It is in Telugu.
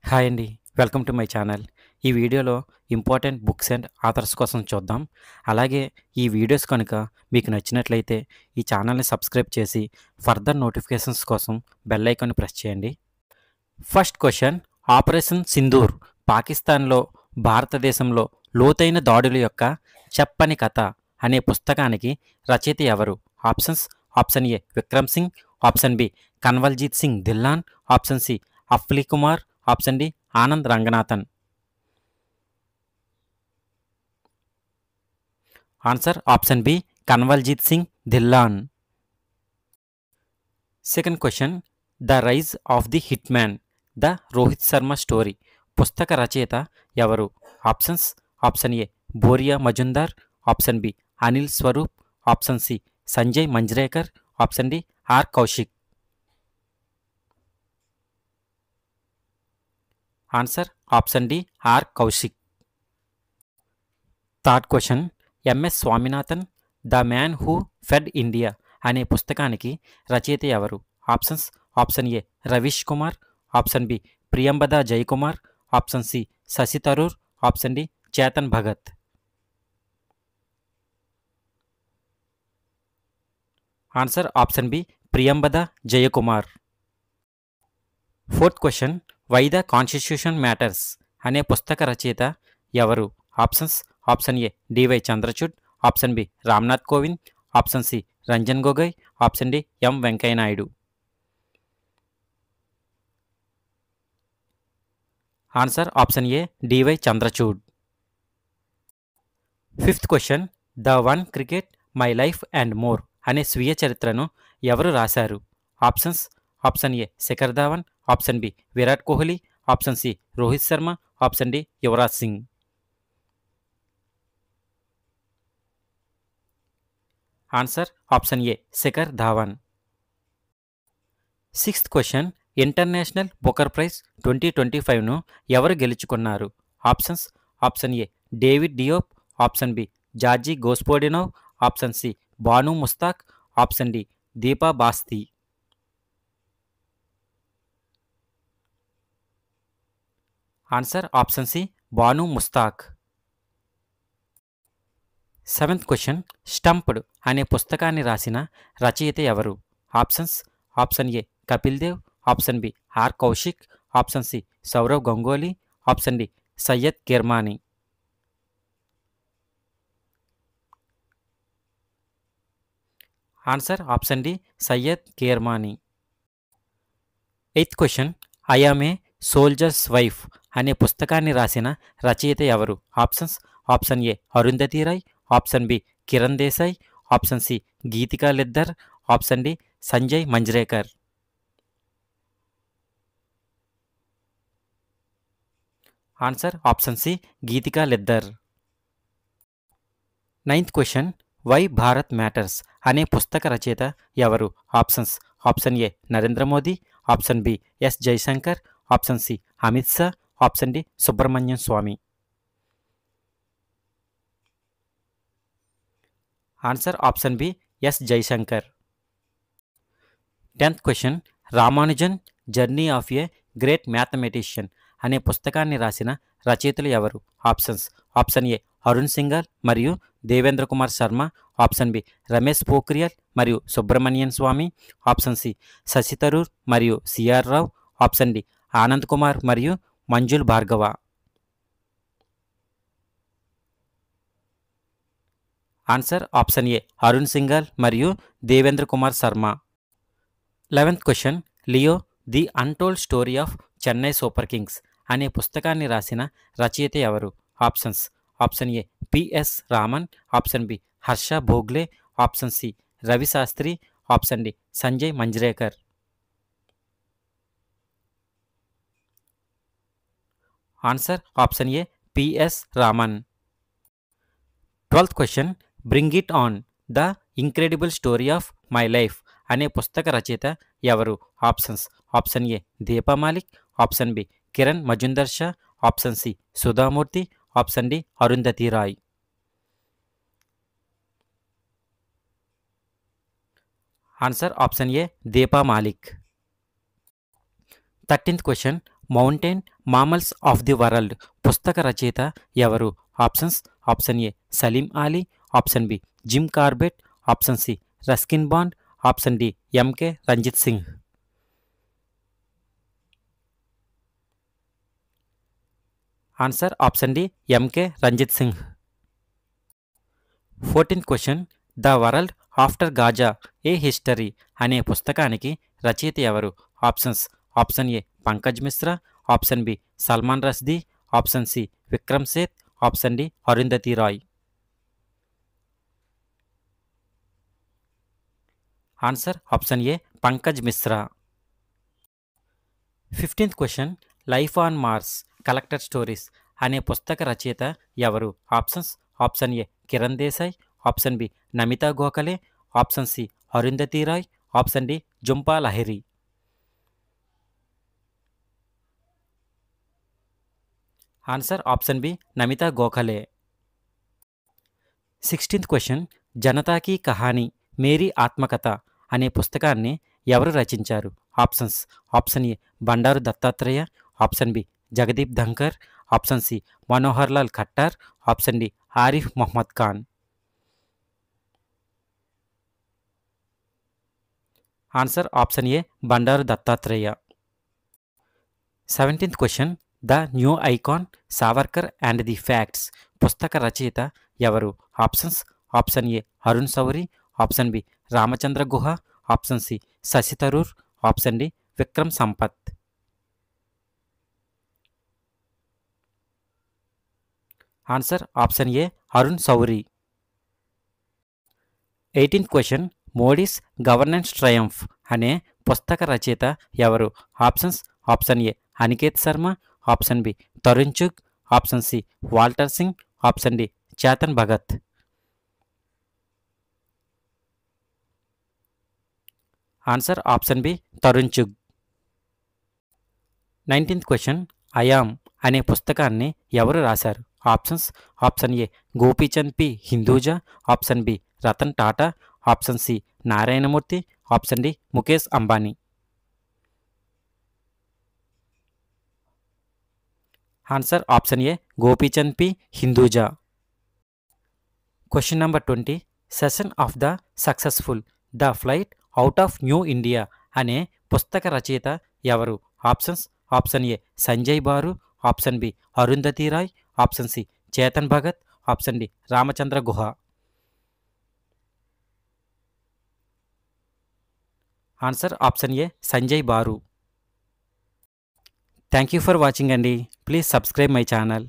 హాయ్ అండి. Welcome to my channel. ఈ వీడియోలో ఇంపార్టెంట్ బుక్స్ అండ్ ఆథర్స్ కోసం చూద్దాం. అలాగే ఈ వీడియోస్ కనుక మీకు నచ్చినట్లయితే ఈ ఛానల్‌ని సబ్స్క్రైబ్ చేసి ఫర్దర్ నోటిఫికేషన్స్ కోసం బెల్ ఐకాన్‌ని ప్రెస్ చేయండి. ఫస్ట్ క్వెషన్, ఆపరేషన్ సింధూర్ పాకిస్తాన్‌లో, భారతదేశంలో లోతైన దాడుల యొక్క చెప్పని కథ అనే పుస్తకానికి రచయిత ఎవరు? Option A Vikram Singh, option B Kanwaljit Singh Dhillon, option C Afli Kumar, option D Anand Ranganathan. Answer option B Kanwaljit Singh Dhillon. Second question, the rise of the hit man, the Rohit Sharma story పుస్తక రచయిత ఎవరు? Option A Boria Majumdar, option B Anil Swarup, option C Sanjay Manjrekar, option D R Kaushik. Answer option D R Kaushik. Third question, MS Swaminathan, the man who fed India అనే పుస్తకానికి రచయిత ఎవరు? Option A Ravish Kumar, option B Priyambada Jayakumar, option C Shashi Tharoor, option D Chetan Bhagat. Answer option B Priyambada Jayakumar. Fourth question, why the constitution matters అనే పుస్తక రచయిత ఎవరు? Option A D Y Chandrachud, option B Ramnath Kovind, option C Ranjan Gogoi, option D M Venkaiah Naidu. Answer option A D Y Chandrachud. Fifth question, the one cricket my life and more అనే స్వీయ చరిత్రను ఎవరు రాశారు? Option A Shikhar Dhawan, option B Virat Kohli, option C Rohit Sharma, option D Yuvraj Singh. Answer option A Shikhar Dhawan. Sixth question, international Booker prize 2025ను ఎవరు గెలుచుకున్నారు? Option A David Diop, option B Georgi Gospodinov, option C Banu Mushtaq, option D Deepa Bhasthi. Answer option C Banu Mushtaq. Seventh question, stumped అనే పుస్తకాన్ని రాసిన రచయిత ఎవరు? Option A Kapil Dev, option B R Kaushik, option C Sourav Ganguly, option D Syed Kirmani. Answer option D Syed Kirmani. Eighth question, I am a soldier's wife అనే పుస్తకాన్ని రాసిన రచయిత ఎవరు? Option A Arundhati Roy, option B Kiran Desai, option C Geetika Lidder, option D Sanjay Manjrekar. Answer option C Geetika Lidder. Ninth question, why Bharat matters అనే పుస్తక రచయిత ఎవరు? Option A Narendra Modi, option B S Jaishankar, option C Amit Shah, option D Subramanian Swamy. Answer option B S Jaishankar. 10th question, Ramanujan journey of a great mathematician అనే పుస్తకాన్ని రాసిన రచయితలు ఎవరు? ఆప్షన్ ఏ అరుణ్ సింఘాల్ మరియు దేవేంద్ర కుమార్ శర్మ, ఆప్షన్ బి రమేష్ పోఖ్రియాల్ మరియు సుబ్రహ్మణ్యన్ స్వామి, ఆప్షన్ సి శశి థరూర్ మరియు CR Rao, option D Anand Kumar మరియు Manjul Bhargava. Answer option A Arun Singhal మరియు Devendra Kumar Sharma. 11th question, Leo the untold story of Chennai super kings అనే పుస్తకాన్ని రాసిన రచయిత ఎవరు? Option A PS Raman, option B Harsha Bhogle, option C Ravi Shastri, option D Sanjay Manjrekar. Answer option A PS Raman. 12th question, bring it on the incredible story of my life అనే పుస్తక రచయిత ఎవరు? Option A Deepa Malik, option B Kiran Mazumdar Shaw, option C Sudha Murty, option D Arundhati Roy. Answer option A Deepa Malik. 13th question, mountain mammals of the world పుస్తక రచయిత ఎవరు? Options: option A Salim Ali, option B Jim Corbett, option C Ruskin Bond, option D MK Ranjit Singh. Answer option D MK Ranjit Singh. 14th question. The world after Gaza a history అనే పుస్తకానికి రచయిత ఎవరు? Options: option A Pankaj Mishra, option B Salman Rushdie, option C Vikram Seth, option D Arundhati Roy. Answer option A Pankaj Mishra. 15th question. Life on Mars collector stories అనే పుస్తక రచయిత ఎవరు? Options: option A Kiran Desai, option B Namita Gokhale, option C Arundhati Roy, option D Jhumpa Lahiri. Answer option B Namita Gokhale. 16th question. Janata Ki Kahani Meri Atmakatha అనే పుస్తకాన్ని ఎవరు రచించారు? Options: option A Bandaru Dattatreya, option B Jagdeep Dhankhar, option C Manohar Lal Khattar, option D Arif Mohammad Khan. Answer option A Bandaru Dattatreya. 17th question. The new icon Savarkar and the facts పుస్తక రచయిత ఎవరు? ఆప్షన్స్: ఆప్షన్ ఏ అరుణ్ సౌరి, option B Ramachandra Guha, option C Shashi Tharoor, option D Vikram Sampath. Answer option A Arun Shourie. 18th question. Modi's governance Triumph అనే పుస్తక రచయిత ఎవరు? Options: option A Aniket Sharma, option B Tarun Chugh, option C Walter Singh, option D Chetan Bhagat. Answer option B Tarun Chugh. 19th question. I am అనే పుస్తకాన్ని ఎవరు రాశారు? Options: option A Gopichand P Hinduja, option B Ratan Tata, option C Narayana Murthy, option D Mukesh Ambani. Answer option A Gopichand P Hinduja. Question number 20. Session of the successful the flight out of new India అనే పుస్తక రచయిత ఎవరు? Options: option A Sanjaya Baru, option B Arundhati Roy, option C Chetan Bhagat, option D Ramachandra Guha. Answer option A Sanjaya Baru. Thank you for watching అండి. Please subscribe my channel.